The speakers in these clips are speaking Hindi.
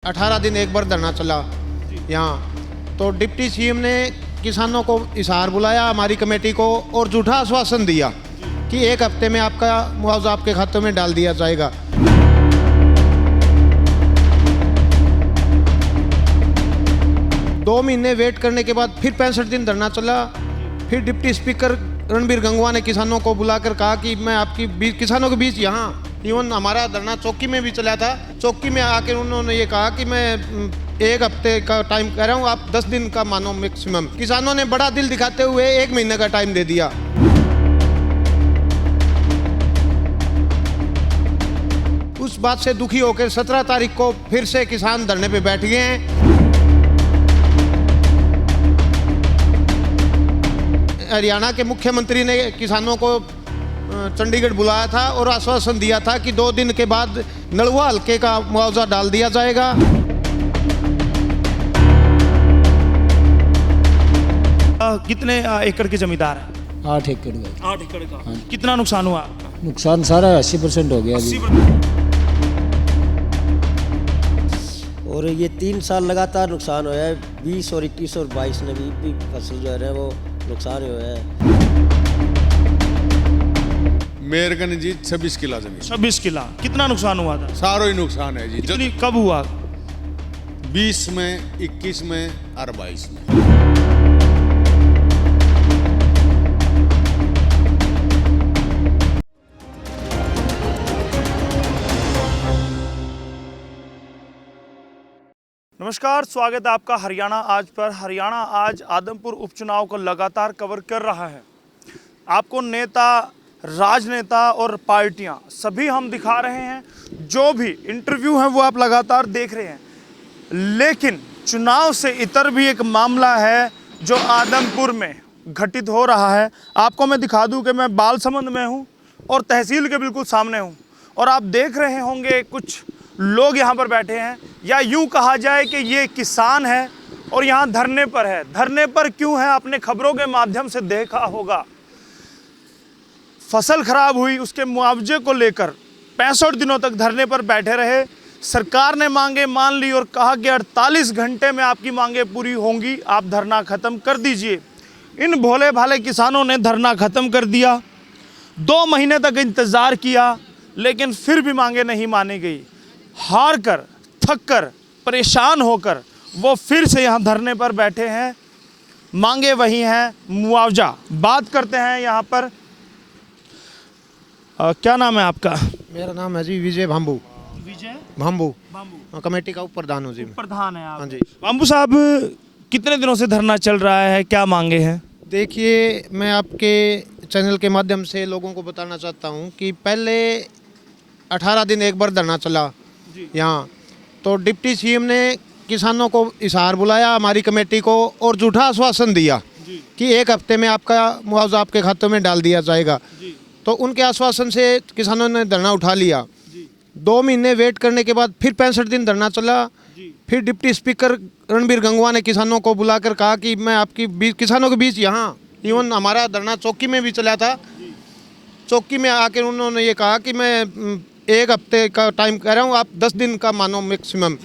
18 दिन एक बार धरना चला यहाँ। तो डिप्टी सीएम ने किसानों को इशार बुलाया, हमारी कमेटी को, और झूठा आश्वासन दिया कि 1 हफ्ते में आपका मुआवजा आपके खातों में डाल दिया जाएगा। दो महीने वेट करने के बाद फिर 65 दिन धरना चला। फिर डिप्टी स्पीकर रणबीर गंगवा ने किसानों को बुलाकर कहा कि मैं आपकी किसानों के बीच यहाँ, इवन हमारा धरना चौकी में भी चला था, चौकी में आकर उन्होंने ये कहा कि मैं 1 हफ्ते का टाइम कह रहा हूँ, आप 10 दिन का मानो मैक्सिमम। किसानों ने बड़ा दिल दिखाते हुए 1 महीने का टाइम दे दिया। उस बात से दुखी होकर 17 तारीख को फिर से किसान धरने पे बैठ गए हैं। हरियाणा के मुख्यमंत्री ने किसानों को चंडीगढ़ बुलाया था और आश्वासन दिया था कि 2 दिन के बाद नलवा हल्के का मुआवजा डाल दिया जाएगा। कितने एकड़ के जमींदार हैं? 8 एकड़ का। 8 एकड़ का। कितना नुकसान हुआ? नुकसान सारा 80% हो गया अभी। और ये 3 साल लगातार नुकसान हुआ है। 20 और 21 और 22 में भी फसल जो है वो नुकसान हुआ है। मेरगन जी 26 किला जमीन। 26 किला। कितना नुकसान हुआ था? सारो ही नुकसान है जी। कितनी कब हुआ? 20 में, 21 में और 22 में। नमस्कार, स्वागत है आपका हरियाणा आज पर। हरियाणा आज आदमपुर उपचुनाव को लगातार कवर कर रहा है। आपको नेता, राजनेता और पार्टियां सभी हम दिखा रहे हैं। जो भी इंटरव्यू हैं वो आप लगातार देख रहे हैं। लेकिन चुनाव से इतर भी एक मामला है जो आदमपुर में घटित हो रहा है। आपको मैं दिखा दूं कि मैं बालसमंद में हूं और तहसील के बिल्कुल सामने हूं, और आप देख रहे होंगे कुछ लोग यहाँ पर बैठे हैं, या यूं कहा जाए कि ये किसान है और यहाँ धरने पर है। धरने पर क्यों है? आपने खबरों के माध्यम से देखा होगा। फसल खराब हुई, उसके मुआवजे को लेकर 65 दिनों तक धरने पर बैठे रहे। सरकार ने मांगे मान ली और कहा कि 48 घंटे में आपकी मांगे पूरी होंगी, आप धरना ख़त्म कर दीजिए। इन भोले भाले किसानों ने धरना ख़त्म कर दिया। 2 महीने तक इंतज़ार किया, लेकिन फिर भी मांगे नहीं मानी गई। हार कर, थक कर, परेशान होकर वो फिर से यहाँ धरने पर बैठे हैं। मांगे वही हैं, मुआवजा। बात करते हैं यहाँ पर। क्या नाम है आपका? मेरा नाम है जी विजय भांबू। विजय भांबू बाम्बू कमेटी का उप प्रधान हूँ जी। प्रधान है आप? हाँ जी। बाम्बू साहब, कितने दिनों से धरना चल रहा है? क्या मांगे हैं? देखिए, मैं आपके चैनल के माध्यम से लोगों को बताना चाहता हूँ कि पहले 18 दिन एक बार धरना चला यहाँ। तो डिप्टी सीएम ने किसानों को इशार बुलाया, हमारी कमेटी को, और झूठा आश्वासन दिया कि 1 हफ्ते में आपका मुआवजा आपके खातों में डाल दिया जाएगा। तो उनके आश्वासन से किसानों ने धरना उठा लिया। 2 महीने वेट करने के बाद फिर 65 दिन धरना चला। फिर डिप्टी स्पीकर रणबीर गंगवा ने किसानों को बुलाकर कहा कि मैं आपकी किसानों के बीच यहाँ, इवन हमारा धरना चौकी में भी चला था, चौकी में आकर उन्होंने ये कहा कि मैं 1 हफ्ते का टाइम कह रहा हूँ, आप 10 दिन का मानो मैक्सिमम।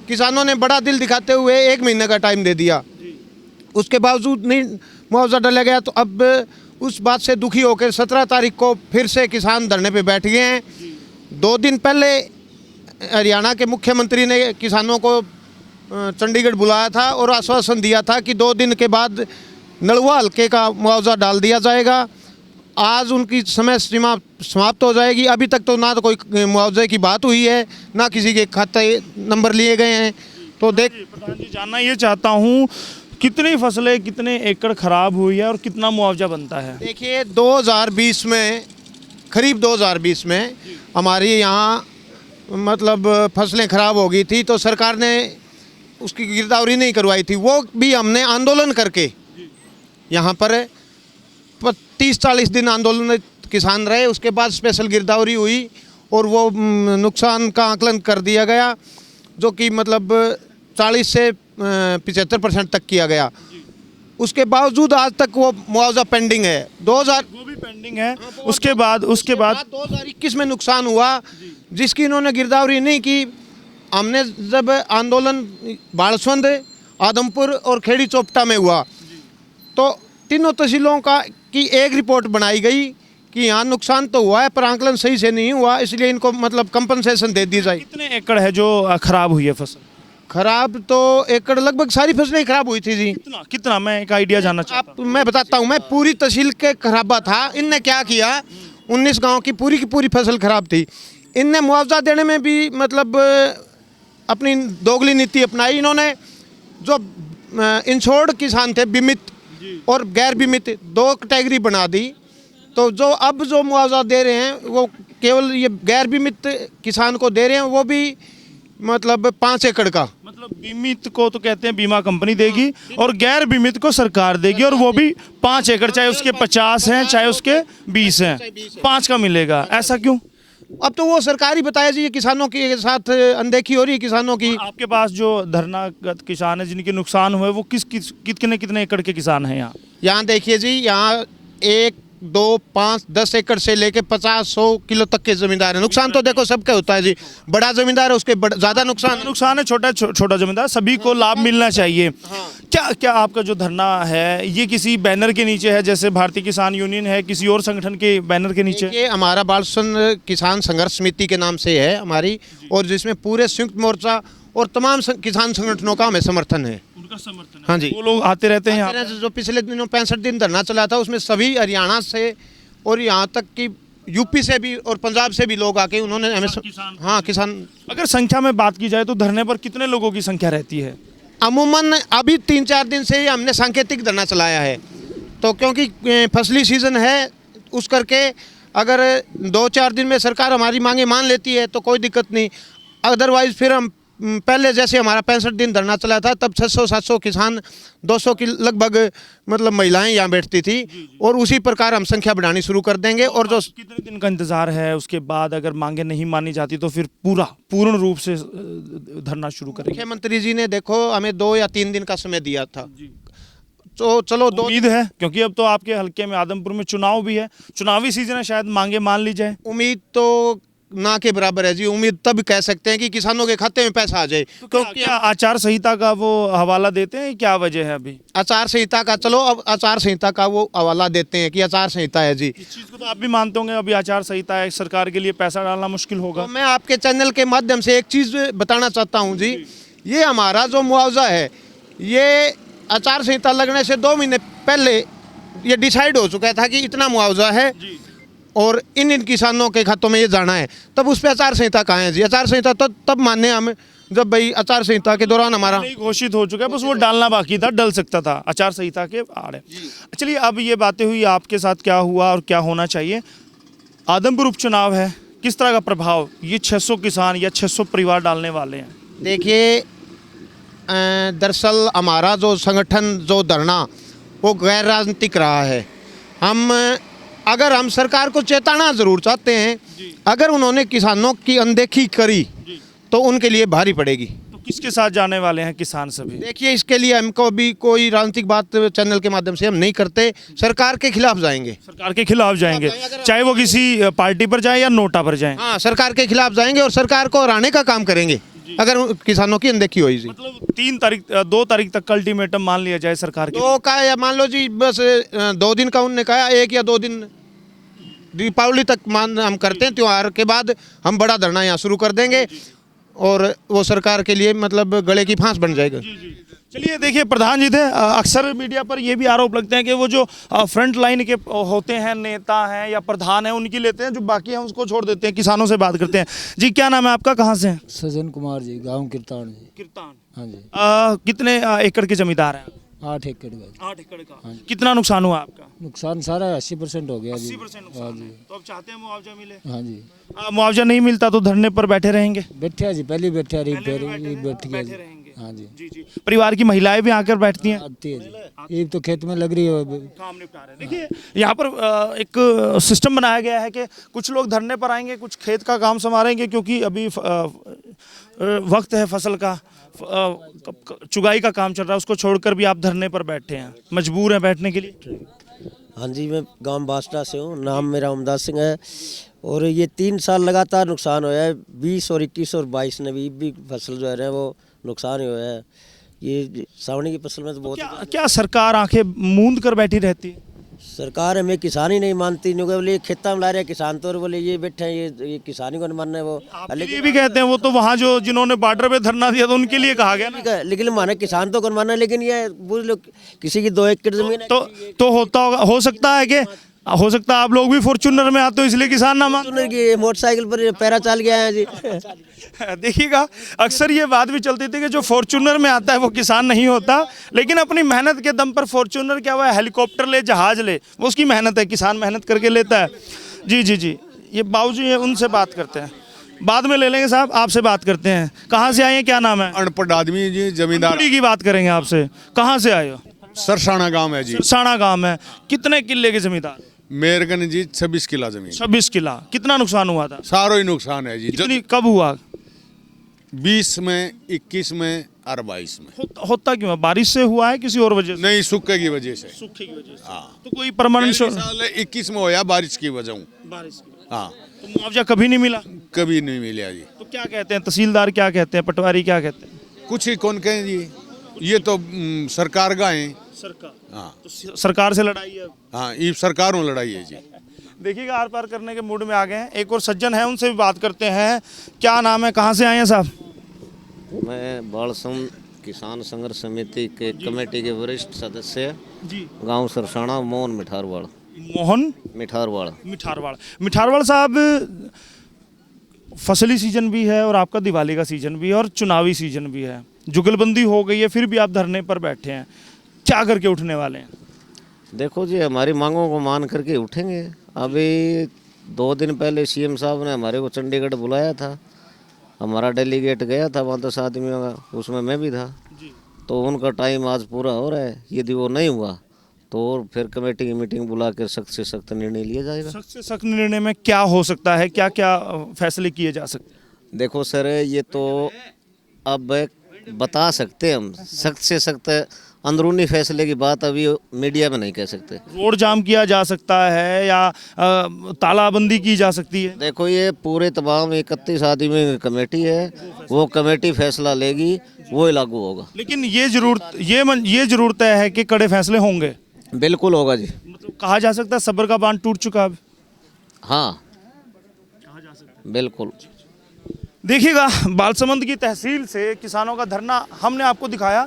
किसानों ने बड़ा दिल दिखाते हुए 1 महीने का टाइम दे दिया। उसके बावजूद नहीं मुआवजा डाला गया। तो अब उस बात से दुखी होकर 17 तारीख को फिर से किसान धरने पे बैठ गए हैं। 2 दिन पहले हरियाणा के मुख्यमंत्री ने किसानों को चंडीगढ़ बुलाया था और आश्वासन दिया था कि 2 दिन के बाद नलवा हल्के का मुआवजा डाल दिया जाएगा। आज उनकी समय सीमा समाप्त हो जाएगी। अभी तक तो ना तो कोई मुआवजे की बात हुई है, ना किसी के खाते नंबर लिए गए हैं। तो प्रधान जी, जानना ये चाहता हूँ, कितनी फसलें, कितने एकड़ खराब हुई है और कितना मुआवजा बनता है? देखिए, 2020 में, करीब 2020 में हमारी यहाँ मतलब फसलें खराब हो गई थी, तो सरकार ने उसकी गिरदावरी नहीं करवाई थी। वो भी हमने आंदोलन करके यहाँ पर 30-40 दिन आंदोलन किसान रहे। उसके बाद स्पेशल गिरदावरी हुई और वो नुकसान का आकलन कर दिया गया, जो कि मतलब 40 से 75% तक किया गया। उसके बावजूद आज तक वो मुआवजा पेंडिंग है। 2000 वो भी पेंडिंग है। उसके बाद 2021 में नुकसान हुआ, जिसकी इन्होंने गिरदावरी नहीं की। हमने जब आंदोलन बाड़सवंद, आदमपुर और खेड़ी चोपटा में हुआ तो तीनों तहसीलों की एक रिपोर्ट बनाई गई कि यहाँ नुकसान तो हुआ है पर आंकलन सही से नहीं हुआ, इसलिए इनको मतलब कंपनसेशन दे दी जाए। कितने एकड़ है जो खराब हुई है फसल? खराब तो एकड़ लगभग सारी फसलें ही खराब हुई थी जी। कितना कितना, मैं एक आइडिया जानना चाहता आप मैं बताता हूँ, मैं पूरी तहसील के खराबा था। इनने क्या किया, 19 गांव की पूरी फसल खराब थी। इनने मुआवजा देने में भी मतलब अपनी दोगली नीति अपनाई। इन्होंने जो इंश्योर्ड किसान थे, बीमित और गैर बीमित, 2 कैटेगरी बना दी। तो जो अब जो मुआवजा दे रहे हैं वो केवल ये गैर बीमित किसान को दे रहे हैं, वो भी मतलब 5 एकड़ का। मतलब बीमित को तो कहते हैं बीमा कंपनी देगी और गैर बीमित को सरकार देगी, और वो भी 5 एकड़, चाहे उसके 50 हैं चाहे उसके 20 हैं, 5 का मिलेगा। ऐसा क्यों? अब तो वो सरकार ही बताया जी, ये किसानों के साथ अनदेखी हो रही है किसानों की। आपके पास जो धरनागत किसान है जिनके नुकसान हुए वो कितने एकड़ के किसान हैं यहाँ? यहाँ देखिए जी, यहाँ 1, 2, 5, 10 एकड़ से लेके 50-100 किलो तक के जमींदार हैं। नुकसान तो देखो सबका होता है जी, बड़ा जमींदार है उसके ज़्यादा नुकसान है, छोटा जमींदार, सभी को लाभ मिलना चाहिए। क्या आपका जो धरना है ये किसी बैनर के नीचे है, जैसे भारतीय किसान यूनियन है, किसी और संगठन के बैनर के नीचे? ये हमारा बाड़सवंद किसान संघर्ष समिति के नाम से है हमारी, और जिसमें पूरे संयुक्त मोर्चा और तमाम किसान संगठनों का हमें समर्थन है। उनका समर्थन है? हाँ जी, वो लोग आते रहते हैं यहाँ पे? जो पिछले दिनों 65 दिन धरना चला था उसमें सभी हरियाणा से और यहाँ तक कि यूपी से भी और पंजाब से भी लोग आके उन्होंने हमें किसान। अगर संख्या में बात की जाए तो धरने पर कितने लोगों की संख्या रहती है? अमूमन अभी 3-4 दिन से ही हमने सांकेतिक धरना चलाया है, तो क्योंकि फसली सीजन है उस करके अगर 2-4 दिन में सरकार हमारी मांगे मान लेती है तो कोई दिक्कत नहीं। अदरवाइज फिर हम पहले जैसे हमारा 65 दिन धरना चला था तब 600-700 किसान, 200 की लगभग मतलब महिलाएं यहाँ बैठती थी, और उसी प्रकार हम संख्या बढ़ानी शुरू कर देंगे। और जो कितने दिन का इंतजार है, उसके बाद अगर मांगे नहीं मानी जाती तो फिर पूर्ण रूप से धरना शुरू करेंगे? मुख्यमंत्री जी ने देखो हमें 2 या 3 दिन का समय दिया था, तो चलो 2 उम्मीद है, क्योंकि अब तो आपके हल्के में आदमपुर में चुनाव भी है, चुनावी सीजन है, शायद मांगे मान ली जाए। उम्मीद तो ना के बराबर है जी। उम्मीद तब कह सकते हैं कि किसानों के खाते में पैसा आ जाए। तो क्या आचार संहिता का वो हवाला देते हैं, क्या वजह है अभी? आचार संहिता का, चलो अब आचार संहिता का वो हवाला देते हैं कि आचार संहिता है जी। इस चीज़ को तो आप भी मानते होंगे, अभी आचार संहिता है, सरकार के लिए पैसा डालना मुश्किल होगा। तो मैं आपके चैनल के माध्यम से एक चीज़ बताना चाहता हूँ जी, ये हमारा जो मुआवजा है ये आचार संहिता लगने से 2 महीने पहले ये डिसाइड हो चुका था कि इतना मुआवजा है और इन किसानों के खातों में ये जाना है। तब उस पर आचार संहिता कहाँ है जी? आचार संहिता तो तब मान्य हम जब भाई आचार संहिता के दौरान हमारा घोषित हो चुका है, बस वो डालना बाकी था, डल सकता था आचार संहिता के आड़े। चलिए, अब ये बातें हुई, आपके साथ क्या हुआ और क्या होना चाहिए। आदमपुर उपचुनाव है, किस तरह का प्रभाव ये 600 किसान या 600 परिवार डालने वाले हैं? देखिए, दरअसल हमारा जो संगठन जो धरना वो गैर राजनीतिक रहा है। अगर हम सरकार को चेताना ज़रूर चाहते हैं, अगर उन्होंने किसानों की अनदेखी करी तो उनके लिए भारी पड़ेगी। तो किसके साथ जाने वाले हैं किसान सभी? देखिए, इसके लिए हमको भी कोई राजनीतिक बात चैनल के माध्यम से हम नहीं करते, सरकार के खिलाफ जाएंगे। सरकार के खिलाफ जाएंगे, चाहे वो किसी पार्टी पर जाए या नोटा पर जाए? हाँ, सरकार के खिलाफ जाएंगे और सरकार को हराने का काम करेंगे अगर किसानों की अनदेखी हुई जी। मतलब 2 तारीख तक का अल्टीमेटम मान लिया जाए सरकार की? 2 का, या मान लो जी बस 2 दिन का उन्होंने कहा, 1 या 2 दिन दीपावली तक हम करते हैं। त्योहार के बाद हम बड़ा धरना यहाँ शुरू कर देंगे और वो सरकार के लिए मतलब गले की फांस बन जाएगा। चलिए, देखिए, प्रधान जी थे, अक्सर मीडिया पर ये भी आरोप लगते हैं कि वो जो फ्रंट लाइन के होते हैं, नेता हैं या प्रधान हैं, उनकी लेते हैं, जो बाकी हैं उसको छोड़ देते हैं, किसानों से बात करते हैं। जी, क्या नाम है आपका, कहाँ से हैं? सजन कुमार जी, गांव किरतान जी। किरतान? हाँ जी। कितने एकड़ के जमींदार हैं? 8 एकड़ का। 8 एकड़ का। कितना नुकसान हुआ आपका? नुकसान सारा 80% हो गया जी। 80% नुकसान है। तो अब चाहते हैं मुआवजा मिले? हाँ जी। मुआवजा नहीं मिलता तो धरने पर बैठे रहेंगे? बैठे जी, पहले बैठे बैठ गया जी। हाँ जी। जी। परिवार की महिलाएं भी आकर बैठती हैं? आती है जी, ये तो खेत में लग रही है, काम निपटा रहे हैं। देखिए, यहाँ पर एक सिस्टम बनाया गया है कि कुछ लोग धरने पर आएंगे, कुछ खेत का काम संभालेंगे, क्योंकि अभी वक्त है फसल का, चुगाई का काम चल रहा है, उसको छोड़कर भी आप धरने पर बैठे हैं, मजबूर हैं बैठने के लिए? हाँ जी, मैं गांव बास्टा से हूँ, नाम मेरा उमदास सिंह है और ये 3 साल लगातार नुकसान होया है। 20 और 21 और 22 में भी फसल जो है वो नुकसान ही होया है। ये सावनी की फसल में तो बहुत क्या सरकार आंखें मूंद कर बैठी रहती है? सरकार हमें किसान ही नहीं मानती। बोले खेता में ला रहे हैं किसान तो, और बोले ये बैठे हैं ये किसानी को नहीं मानना है वो। आपके लिए भी कहते हैं वो तो वहाँ जो जिन्होंने बॉर्डर पे धरना दिया था उनके लिए कहा गया ना। लेकिन माने किसान तो कौन मानना है, लेकिन ये बुरे लोग किसी की 2 एकड़ जमीन है तो होता होगा, हो सकता है कि हो सकता है आप लोग भी फॉर्च्यूनर में आते हो इसलिए किसान ना मान। की मोटरसाइकिल पर पैरा चाल गया है जी। देखिएगा अक्सर ये बात भी चलती थी कि जो फॉर्च्यूनर में आता है वो किसान नहीं होता, लेकिन अपनी मेहनत के दम पर फॉर्च्यूनर क्या हुआ, हेलीकॉप्टर ले जहाज ले, वो उसकी मेहनत है, किसान मेहनत करके लेता है। जी जी जी, ये बाबूजी है, उनसे बात करते हैं, बाद में ले लेंगे साहब, आपसे बात करते हैं। कहाँ से आए हैं, क्या नाम है? अनपढ़ आदमी जी, जमींदार। की बात करेंगे आपसे, कहाँ से आए हो? सरसाना गांव है जी। सरसाना गांव है। कितने किले के जमींदार? मेरगन जी 26 किला जमीन। 26 किला। कितना नुकसान हुआ था? सारो ही नुकसान है जी। कब हुआ? 20 में, 21 में और 22 में। होता क्यों है? बारिश से हुआ है किसी और वजह से? नहीं, सूखे की वजह से। सूखे की वजह से। हाँ, तो कोई परमानेंट साल 21 में होया बारिश की वजह। बारिश की। हाँ, तो मुआवजा कभी नहीं मिला? कभी नहीं मिला जी। तो क्या कहते हैं तहसीलदार, क्या कहते हैं पटवारी, क्या कहते हैं? कुछ ही कौन कहें जी, ये तो सरकार का है। सरकार। हाँ, तो सरकार से लड़ाई है। हाँ, ये सरकारों लड़ाई है जी। देखिएगा आर पार करने के मूड में आ गए हैं। एक और सज्जन है, उनसे भी बात करते हैं। क्या नाम है, कहाँ से आए हैं साहब? मैं बालसम किसान संघर्ष समिति के कमेटी के वरिष्ठ सदस्य जी। गांव सरसाना मोहन मिठारवाड़। मोहन मिठारवाड़। मिठारवाड़। मिठारवाड़ साहब, फसली सीजन भी है और आपका दिवाली का सीजन भी है और चुनावी सीजन भी है, जुगलबंदी हो गई है, फिर भी आप धरने पर बैठे हैं, क्या करके उठने वाले हैं? देखो जी, हमारी मांगों को मान करके उठेंगे। अभी 2 दिन पहले सीएम साहब ने हमारे को चंडीगढ़ बुलाया था, हमारा डेलीगेट गया था 5-10 आदमियों का, उसमें मैं भी था। तो उनका टाइम आज पूरा हो रहा है, यदि वो नहीं हुआ तो फिर कमेटी की मीटिंग बुला कर सख्त से सख्त निर्णय लिया जाएगा। सख्त से सख्त निर्णय में क्या हो सकता है, क्या क्या फैसले किए जा सकते हैं? देखो सर, ये तो अब बता सकते हम, सख्त से सख्त अंदरूनी फैसले की बात अभी मीडिया में नहीं कह सकते। रोड जाम किया जा सकता है या तालाबंदी की जा सकती है? देखो, ये पूरे तमाम 31 आदमी की कमेटी है, वो कमेटी फैसला लेगी, वो ही लागू होगा। लेकिन ये जरूर तय है कि कड़े फैसले होंगे। बिल्कुल होगा जी। मतलब कहा जा सकता है सब्र का बांध टूट चुका है। हाँ, बिल्कुल। देखिएगा, बालसमंद की तहसील से किसानों का धरना हमने आपको दिखाया।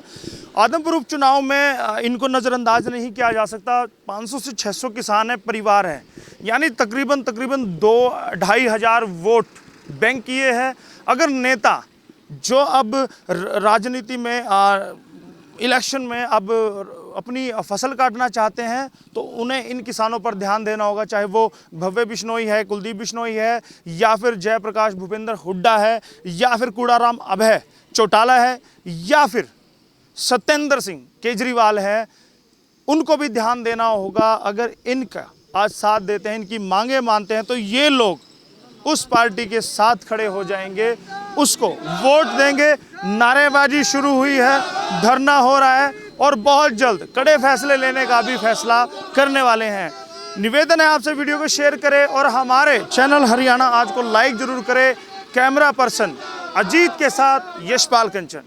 आदमपुर उपचुनाव में इनको नज़रअंदाज नहीं किया जा सकता। 500 से 600 किसान हैं, परिवार हैं, यानी तकरीबन 2-2.5 हज़ार वोट बैंक किए हैं। अगर नेता जो अब राजनीति में इलेक्शन में अब अपनी फसल काटना चाहते हैं तो उन्हें इन किसानों पर ध्यान देना होगा, चाहे वो भव्य बिश्नोई है, कुलदीप बिश्नोई है, या फिर जयप्रकाश भूपेंद्र हुड्डा है, या फिर कूड़ाराम अभय चौटाला है, या फिर सत्येंद्र सिंह केजरीवाल है। उनको भी ध्यान देना होगा। अगर इनका आज साथ देते हैं, इनकी मांगे मानते हैं, तो ये लोग उस पार्टी के साथ खड़े हो जाएंगे, उसको वोट देंगे। नारेबाजी शुरू हुई है, धरना हो रहा है और बहुत जल्द कड़े फैसले लेने का भी फैसला करने वाले हैं। निवेदन है आपसे, वीडियो को शेयर करें और हमारे चैनल हरियाणा आज को लाइक जरूर करें। कैमरा पर्सन अजीत के साथ यशपाल कंचन।